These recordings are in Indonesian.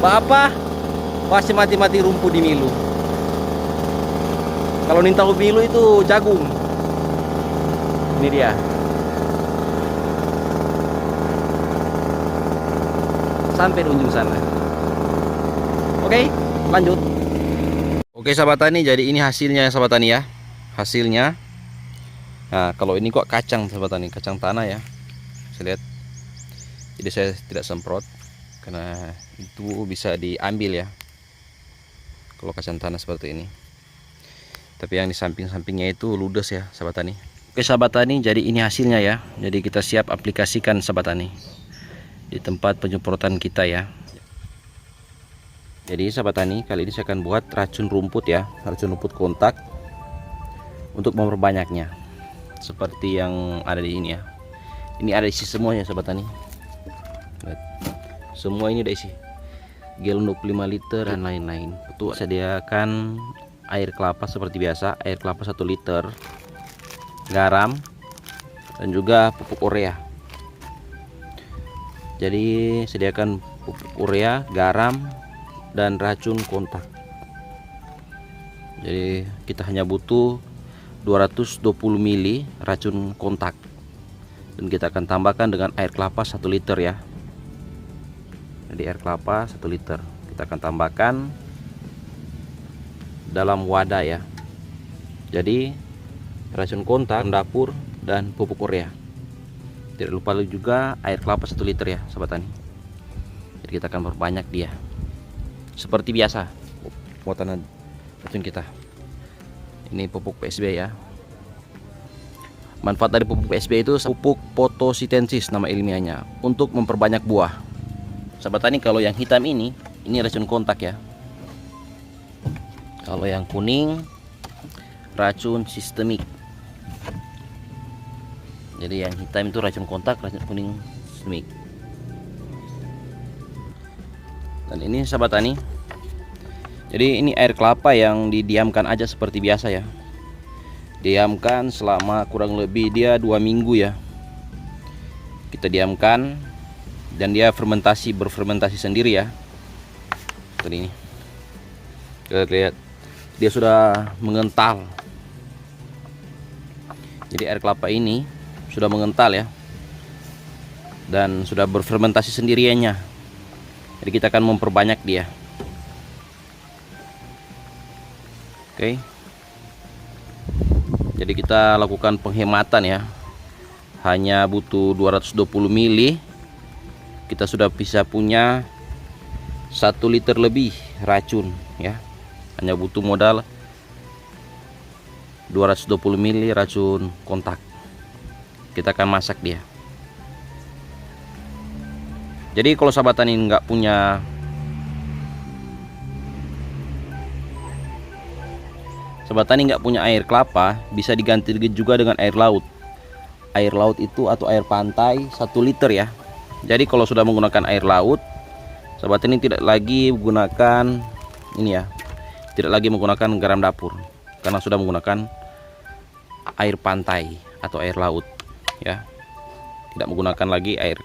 Apa? Masih mati-mati rumput di Milu. Kalau nih tahu Milu itu jagung. Ini dia. Sampai di ujung sana. Oke, lanjut. Oke sahabat tani, jadi ini hasilnya ya sahabat tani ya. Hasilnya. Nah, kalau ini kok kacang sahabat tani, kacang tanah ya. Saya lihat. Jadi saya tidak semprot karena itu bisa diambil ya. Kalau kacang tanah seperti ini. Tapi yang di samping-sampingnya itu ludes ya sahabat tani. Oke sahabat tani, jadi ini hasilnya ya. Jadi kita siap aplikasikan sahabat tani di tempat penyemprotan kita ya. Jadi sahabat tani, kali ini saya akan buat racun rumput ya, racun rumput kontak untuk memperbanyaknya. Seperti yang ada di ini ya. Ini ada isi semuanya sahabat tani. Lihat. Semua ini ada isi. Galon 25 liter dan lain-lain. Untuk sediakan air kelapa seperti biasa, air kelapa 1 liter, garam, dan juga pupuk urea. Jadi sediakan pupuk urea, garam, dan racun kontak. Jadi kita hanya butuh 220 ml racun kontak, dan kita akan tambahkan dengan air kelapa 1 liter ya. Jadi air kelapa 1 liter kita akan tambahkan dalam wadah ya. Jadi racun kontak, dapur, dan pupuk urea. Tidak lupa juga air kelapa 1 liter ya sahabat tani. Jadi kita akan perbanyak dia. Seperti biasa buatan racun kita. Ini pupuk PSB ya. Manfaat dari pupuk PSB itu pupuk fotosинtesis nama ilmiahnya, untuk memperbanyak buah. Sahabat tani, kalau yang hitam ini racun kontak ya. Kalau yang kuning racun sistemik. Jadi yang hitam itu racun kontak, racun kuning sistemik. Dan ini sahabat tani, jadi ini air kelapa yang didiamkan aja seperti biasa ya. Diamkan selama kurang lebih dia 2 minggu ya. Kita diamkan dan dia berfermentasi sendiri ya. Seperti ini. Kita lihat dia sudah mengental. Jadi air kelapa ini sudah mengental ya, dan sudah berfermentasi sendiriannya. Jadi kita akan memperbanyak dia. Oke. Jadi kita lakukan penghematan ya. Hanya butuh 220 ml. Kita sudah bisa punya 1 liter lebih racun ya. Hanya butuh modal 220 ml racun kontak. Kita akan masak dia. Jadi kalau sahabat tani nggak punya air kelapa, bisa diganti juga dengan air laut. Air laut itu atau air pantai 1 liter ya. Jadi kalau sudah menggunakan air laut, sahabat tani tidak lagi menggunakan ini ya. Tidak lagi menggunakan garam dapur, karena sudah menggunakan air pantai atau air laut ya. Tidak menggunakan lagi air.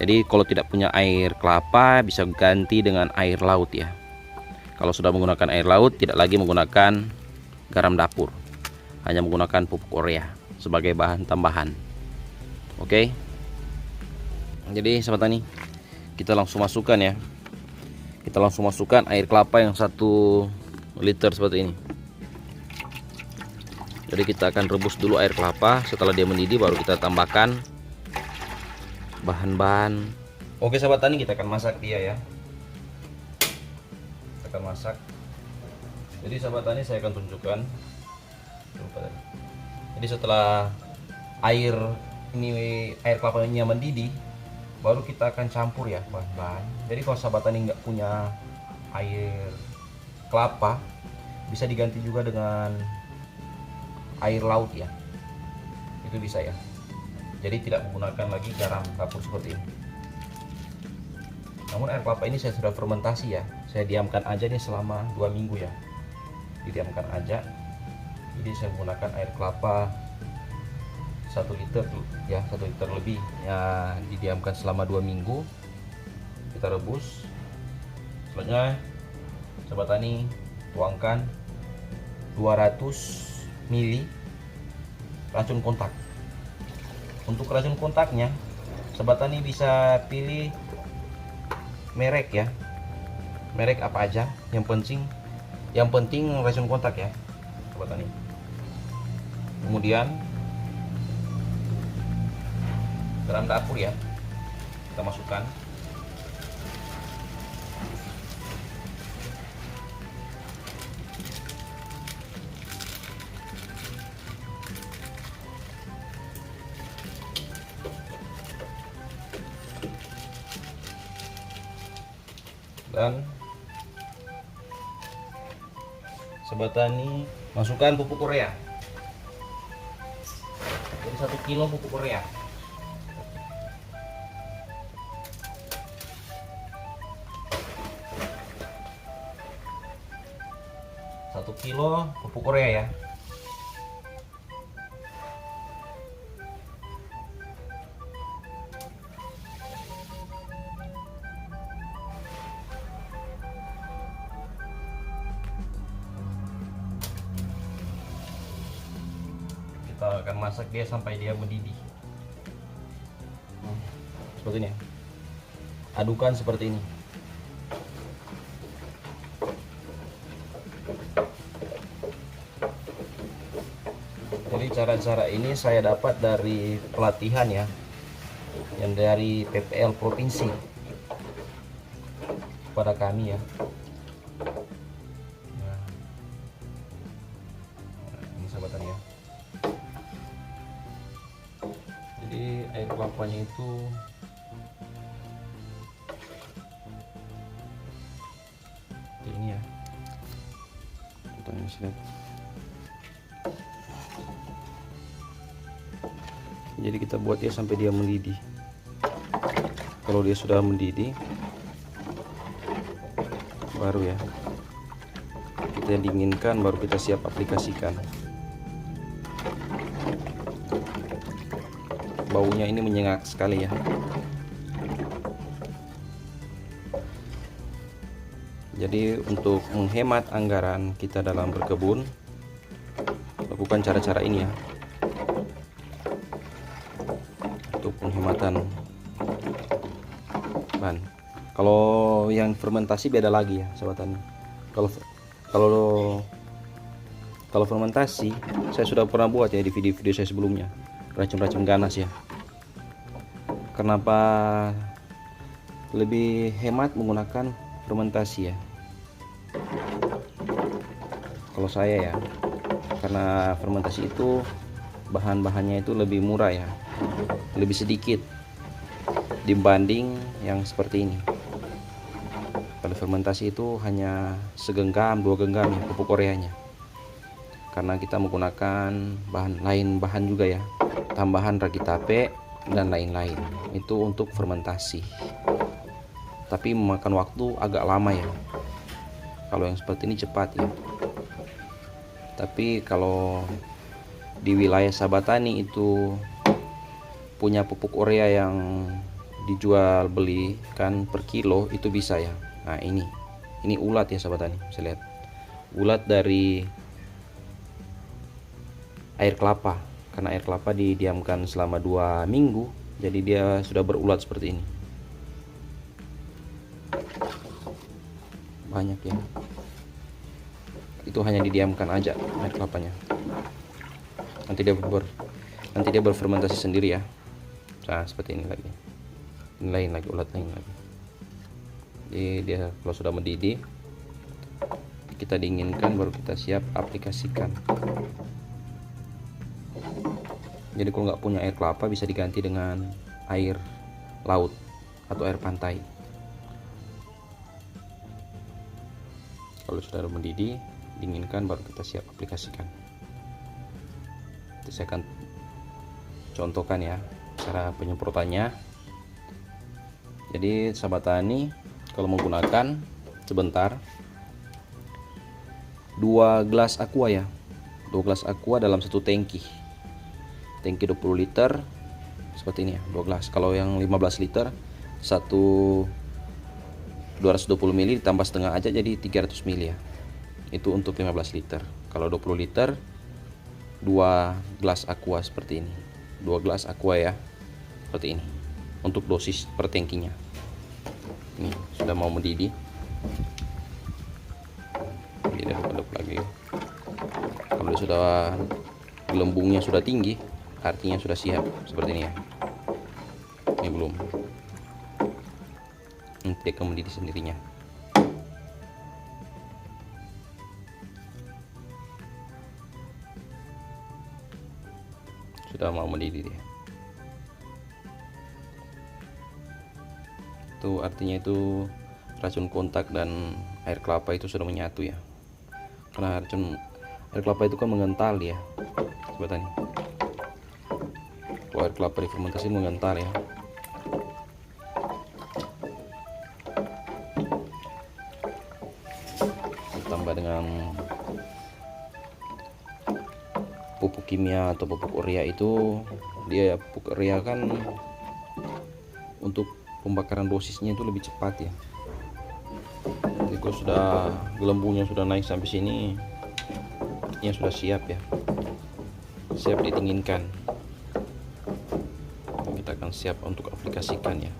Jadi kalau tidak punya air kelapa, bisa ganti dengan air laut ya. Kalau sudah menggunakan air laut, tidak lagi menggunakan garam dapur, hanya menggunakan pupuk urea sebagai bahan tambahan. Oke. Jadi sahabat tani, kita langsung masukkan ya. Kita langsung masukkan air kelapa yang 1 liter seperti ini. Jadi kita akan rebus dulu air kelapa. Setelah dia mendidih, baru kita tambahkan bahan-bahan. Oke sahabat tani, kita akan masak dia ya. Kita akan masak. Jadi sahabat tani, saya akan tunjukkan. Jadi setelah air kelapanya mendidih, baru kita akan campur ya bahan-bahan. Jadi kalau sahabat tani nggak punya air kelapa, bisa diganti juga dengan air laut ya. Itu bisa ya. Jadi tidak menggunakan lagi garam dapur seperti ini. Namun air kelapa ini saya sudah fermentasi ya. Saya diamkan aja nih selama 2 minggu ya. Didiamkan aja. Jadi saya menggunakan air kelapa 1 liter ya, 1 liter lebih ya, didiamkan selama 2 minggu. Kita rebus. Selanjutnya Sobat Tani tuangkan 200 ml racun kontak. Untuk racun kontaknya Sobat Tani bisa pilih merek ya, merek apa aja, yang penting racun kontak ya Sobat Tani. Kemudian garam dapur ya, kita masukkan. Dan Sobat Tani masukkan pupuk Korea. Jadi 1 kilo pupuk Korea. Satu kilo pupuk Korea ya. Kita akan masak dia sampai dia mendidih. Seperti ini ya. Adukan seperti ini. Jadi cara-cara ini saya dapat dari pelatihan ya, yang dari PPL provinsi kepada kami ya. Nah, ini Sobat Tani ya. Jadi air kelapanya itu ini ya. Kita lihat. Jadi kita buat dia sampai dia mendidih. Kalau dia sudah mendidih, baru ya kita dinginkan, baru kita siap aplikasikan. Baunya ini menyengat sekali ya. Jadi untuk menghemat anggaran kita dalam berkebun, lakukan cara-cara ini ya, untuk penghematan bahan. Kalau yang fermentasi beda lagi ya Sobat Tani. Kalau fermentasi saya sudah pernah buat ya di video-video saya sebelumnya, racun-racun ganas ya. Kenapa lebih hemat menggunakan fermentasi ya? Kalau saya ya, karena fermentasi itu bahan-bahannya itu lebih murah ya, lebih sedikit dibanding yang seperti ini. Kalau fermentasi itu hanya segenggam 2 genggam ya pupuk Koreanya, karena kita menggunakan bahan juga ya, tambahan ragi tape dan lain-lain. Itu untuk fermentasi, tapi memakan waktu agak lama ya. Kalau yang seperti ini cepat ya. Tapi kalau di wilayah Sobat Tani itu punya pupuk urea yang dijual belikan per kilo, itu bisa ya. Nah ini ulat ya Sobat Tani, bisa lihat ulat dari air kelapa, karena air kelapa didiamkan selama 2 minggu, jadi dia sudah berulat seperti ini. Banyak ya, itu hanya didiamkan aja air kelapanya, nanti dia berfermentasi sendiri ya. Nah seperti ini lagi, ini lain lagi, ulat lain lagi. Jadi dia kalau sudah mendidih, kita dinginkan, baru kita siap aplikasikan. Jadi kalau nggak punya air kelapa, bisa diganti dengan air laut atau air pantai. Kalau sudah mendidih, dinginkan, baru kita siap aplikasikan. Nanti saya akan contohkan ya cara penyemprotannya. Jadi Sobat Tani kalau menggunakan sebentar 2 gelas aqua ya, 2 gelas aqua dalam 1 tangki. tangki 20 liter seperti ini ya, 2 gelas. Kalau yang 15 liter 220 ml ditambah setengah aja jadi 300 ml ya. Itu untuk 15 liter. Kalau 20 liter 2 gelas aqua seperti ini. 2 gelas aqua ya. Seperti ini. Untuk dosis per tangkinya. Ini sudah mau mendidih. Tidak aduk lagi. Kalau sudah gelembungnya sudah tinggi, artinya sudah siap seperti ini ya. Ini belum. Nanti akan mendidih sendirinya. Sudah mau mendidih dia. Itu artinya itu racun kontak dan air kelapa itu sudah menyatu ya. Karena racun air kelapa itu kan mengental ya, sobat tani. Kalau air kelapa difermentasi mengental ya. Ditambah dengan pupuk kimia atau pupuk urea itu, dia pupuk urea kan untuk pembakaran dosisnya itu lebih cepat ya. Jadi kalau sudah gelembungnya sudah naik sampai sini, artinya sudah siap ya, siap didinginkan. Kita akan siap untuk aplikasikan ya.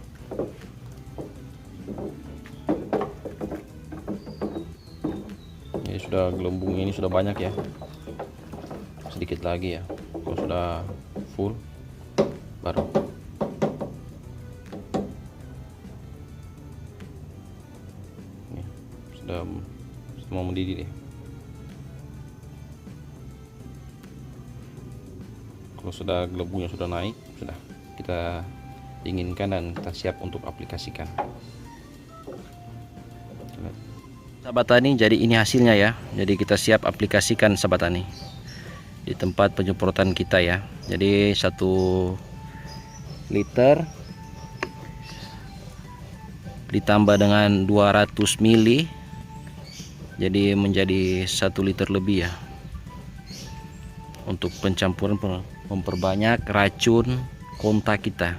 Jadi sudah gelembungnya ini sudah banyak ya, sedikit lagi ya. Kalau sudah full baru ini sudah mau mendidih deh. Kalau sudah gelembungnya sudah naik, sudah kita dinginkan dan kita siap untuk aplikasikan. Sahabat tani, jadi ini hasilnya ya. Jadi kita siap aplikasikan sahabat tani di tempat penyemprotan kita ya. Jadi 1 liter ditambah dengan 200 ml, jadi menjadi 1 liter lebih ya, untuk pencampuran memperbanyak racun kontak kita.